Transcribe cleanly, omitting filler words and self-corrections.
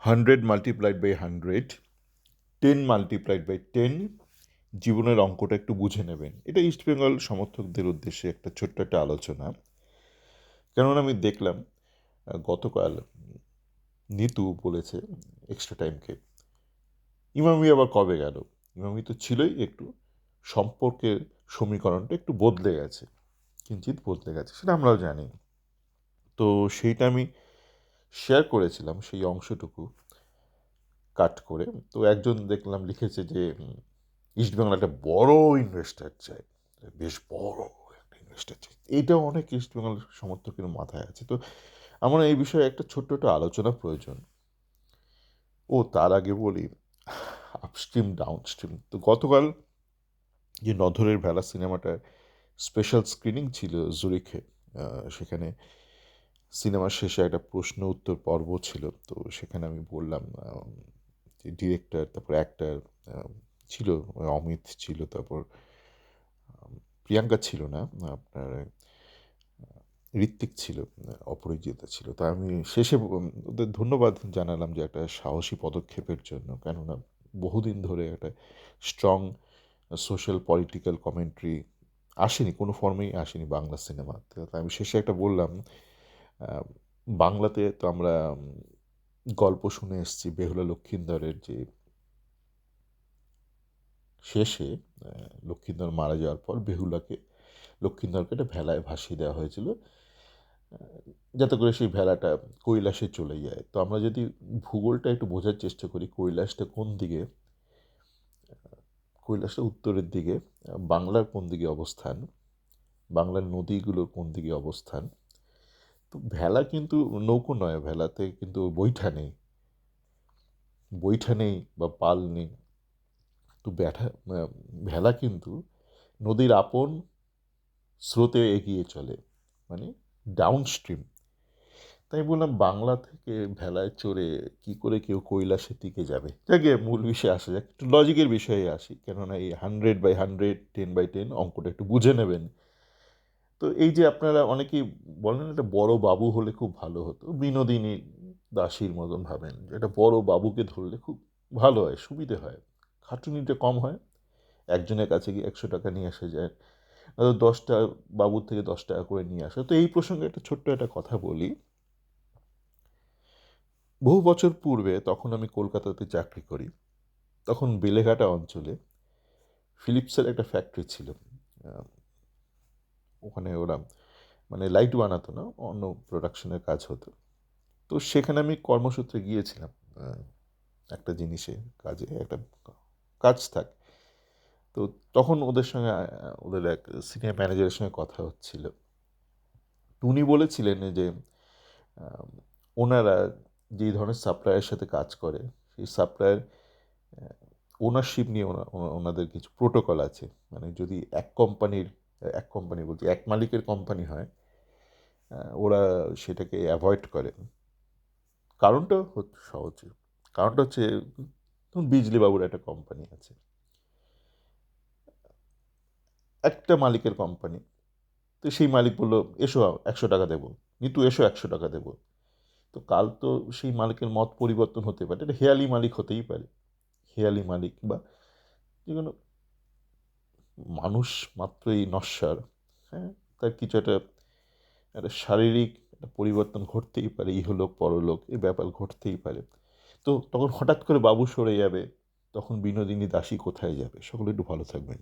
100 multiplied by 100, 10 multiplied by 10, জীবনের অঙ্কটা একটু বুঝে নেবেন। এটা ইস্টবেঙ্গল সমর্থকদের উদ্দেশ্যে একটা ছোট্ট একটা আলোচনা। কেননা আমি দেখলাম গতকাল নিতু বলেছে এক্সট্রা টাইমকে, ইমামি আবার কবে গেল? ইমামি তো ছিলই, একটু সম্পর্কের সমীকরণটা একটু বদলে গেছে, কিঞ্চিৎ বদলে গেছে, সেটা আমরাও জানি। তো সেইটা আমি শেয়ার করেছিলাম, সেই অংশটুকু কাট করে। তো একজন দেখলাম লিখেছে যে ইস্টবেঙ্গল একটা বড় ইনভেস্টার চাই, বেশ বড় একটা ইনভেস্টার চাই। এইটাও অনেক ইস্টবেঙ্গল সমর্থকের মাথায় আছে। তো আমার এই বিষয়ে একটা ছোট্ট একটা আলোচনা প্রয়োজন। তার আগে বলি আপস্ট্রিম ডাউনস্ট্রিম। তো গতকাল যে নধরের ভেলা সিনেমাটার স্পেশাল স্ক্রিনিং ছিল জুরিখে, সেখানে সিনেমার শেষে একটা প্রশ্ন উত্তর পর্ব ছিল। তো সেখানে আমি বললাম যে ডিরেক্টর, তারপর অ্যাক্টর ছিল, অমিত ছিল, তারপর প্রিয়াঙ্কা ছিল না, আপনার ঋত্বিক ছিল, অপরাজিতা ছিল। তা আমি শেষে ওদের ধন্যবাদ জানালাম যে একটা সাহসী পদক্ষেপের জন্য, কেননা বহুদিন ধরে একটা স্ট্রং সোশ্যাল পলিটিক্যাল কমেন্ট্রি আসেনি, কোনো ফর্মেই আসেনি বাংলা সিনেমাতে। তা আমি শেষে একটা বললাম, বাংলাতে তো আমরা গল্প শুনে এসেছি বেহুলা লক্ষীন্দরের, যে শেষে লক্ষীন্দর মারা যাওয়ার পর লক্ষীন্দরকে একটা ভেলায় ভাসিয়ে দেওয়া হয়েছিল, যাতে করে সেই ভেলাটা কৈলাসে চলে যায়। তো আমরা যদি ভূগোলটা একটু বোঝার চেষ্টা করি, কৈলাসটা কোন দিকে, কৈলাসটা উত্তরের দিকে, বাংলার কোন দিকে অবস্থান, বাংলার নদীগুলোর কোন দিকে অবস্থান। তো ভেলা কিন্তু নৌকো নয়, ভেলাতে কিন্তু বৈঠা নেই বা পাল নেই। তো ভেলা কিন্তু নদীর আপন স্রোতে এগিয়ে চলে, মানে ডাউনস্ট্রিম। তাই বললাম বাংলা থেকে ভেলায় চড়ে কি করে কেউ কৈলাসের দিকে যাবে। যাকে মূল বিষয়ে আসা যাক, একটু লজিকের বিষয়ে আসি, কেননা এই 100/100, 10/10 অঙ্কটা একটু বুঝে নেবেন। তো এই যে আপনারা অনেকেই বলেন একটা বড় বাবু হলে খুব ভালো হতো, বিনোদিনী দাসীর মতন ভাবেন যে একটা বড় বাবুকে ধরলে খুব ভালো হয়, সুবিধে হয়, খাটুনিটা কম হয়, একজনের কাছে গিয়ে 100 টাকা নিয়ে আসা যায়, 10টা বাবুর থেকে 10 টাকা করে নিয়ে আসা। তো এই প্রসঙ্গে একটা ছোট্ট একটা কথা বলি। বহু বছর পূর্বে, তখন আমি কলকাতাতে চাকরি করি, তখন বেলেঘাটা অঞ্চলে ফিলিপসের একটা ফ্যাক্টরি ছিল। আহ, ওখানে ওরা মানে লাইট বানাতো না, অন্য প্রোডাকশনের কাজ হতো। তো সেখানে আমি কর্মসূত্রে গিয়েছিলাম, আহ, একটা জিনিসে কাজে, একটা কাজ থাক। তো তখন ওদের সঙ্গে ওদের এক সিনিয়র ম্যানেজারের সঙ্গে কথা হচ্ছিল। তো উনি বলেছিলেন যে আহ, ওনারা যেই ধরনের সাপ্লায়ারের সাথে কাজ করে, সেই সাপ্লায়ার ওনারশিপ নিয়ে ওনাদের কিছু প্রোটোকল আছে। মানে যদি এক কোম্পানি বলছি এক মালিকের কোম্পানি হয়, ওরা সেটাকে অ্যাভয়েড করে। কারণটা সহজ, কারণটা হচ্ছে ধরুন বিজলি বাবুর একটা কোম্পানি আছে, একটা মালিকের কোম্পানি। তো সেই মালিক বললো এসো 100 টাকা দেবো, নিতু এসো 100 টাকা দেবো। তো কাল তো সেই মালিকের মত পরিবর্তন হতে পারে, এটা হেয়ালি মালিক হতেই পারে, হেয়ালি মালিক বা যে কোনো মানুষ মাত্রই নশ্বর। হ্যাঁ, তার কিছু একটা একটা শারীরিক একটা পরিবর্তন ঘটতেই পারে, ইহলোক পরলোক এই ব্যাপার ঘটতেই পারে। তো তখন হঠাৎ করে বাবু সরে যাবে, তখন বিনোদিনী দাসী কোথায় যাবে? সকলে একটু ভালো থাকবেন।